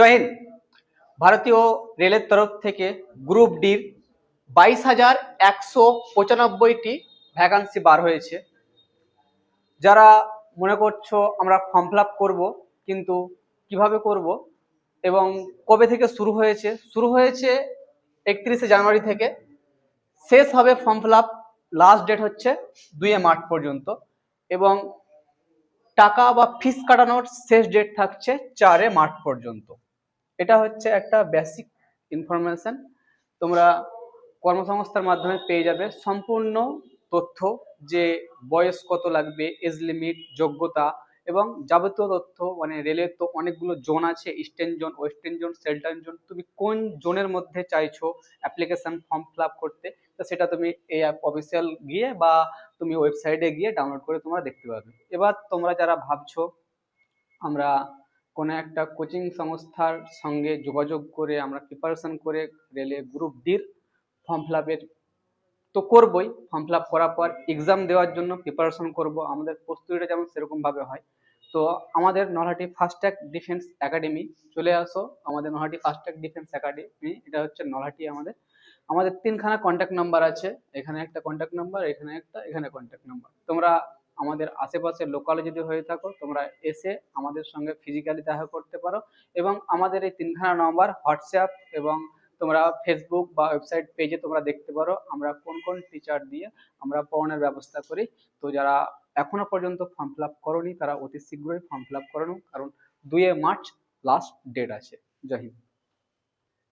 জয় হিন্দ। ভারতীয় রেলের তরফ থেকে গ্রুপ ডির 22,195টি ভ্যাকান্সি বার হয়েছে। যারা মনে করছো আমরা ফর্ম ফিল আপ করবো, কিন্তু কিভাবে করব এবং কবে থেকে শুরু হয়েছে 31শে জানুয়ারি থেকে, শেষ হবে form fill up, last date হচ্ছে 2 মার্চ পর্যন্ত, এবং টাকা বা ফিস কাটানোর শেষ ডেট থাকছে 4 মার্চ পর্যন্ত। এটা হচ্ছে একটা বেসিক ইনফরমেশন। তোমরা কর্মসংস্থার মাধ্যমে পেয়ে যাবে সম্পূর্ণ তথ্য, যে বয়স কত লাগবে, এজ লিমিট, যোগ্যতা এবং যাবতীয় তথ্য। মানে রেলের তো অনেকগুলো জোন আছে, eastern zone, western zone, central zone. তুমি কোন জোনের মধ্যে চাইছো অ্যাপ্লিকেশন ফর্ম ফিল আপ করতে, তো সেটা তুমি এই অ্যাপ অফিসিয়াল গিয়ে বা তুমি ওয়েবসাইটে গিয়ে ডাউনলোড করে তোমরা দেখতে পাবে। এবার তোমরা যারা ভাবছো আমরা কোনো একটা কোচিং সংস্থার সঙ্গে যোগাযোগ করে আমরা প্রিপারেশন করে রেলে গ্রুপ ডির ফর্ম ফিল আপের তো করবই, ফর্ম ফিল আপ করার পর এক্সাম দেওয়ার জন্য প্রিপারেশন করব। আমাদের প্রস্তুতিটা যেমন সেরকমভাবে হয়, তো আমাদের নলহাটি ফাস্ট্যাগ ডিফেন্স একাডেমি চলে আসো। আমাদের নলহাটি ফাস্ট্যাগ ডিফেন্স একাডেমি, এটা হচ্ছে নলহাটি। আমাদের আমাদের 3খানা কন্ট্যাক্ট নাম্বার আছে। এখানে একটা কন্ট্যাক্ট নাম্বার, এখানে একটা, এখানে কন্ট্যাক্ট নাম্বার। তোমরা আমাদের আশেপাশে লোকালে যদি হয়ে থাকো, তোমরা এসে আমাদের সঙ্গে ফিজিক্যালি দেখা করতে পারো, এবং আমাদের এই 3খানা নাম্বার হোয়াটসঅ্যাপ এবং তোমরা ফেসবুক বা ওয়েবসাইট পেজে তোমরা দেখতে পারো আমরা কোন কোন টিচার দিয়ে আমরা পড়ানোর ব্যবস্থা করি। তো যারা এখনো পর্যন্ত ফর্ম ফিল আপ করোনি, তারা অতি শীঘ্রই ফর্ম ফিল আপ করে নাও, কারণ 2 মার্চ লাস্ট ডেট আছে। জয় হিন্দ।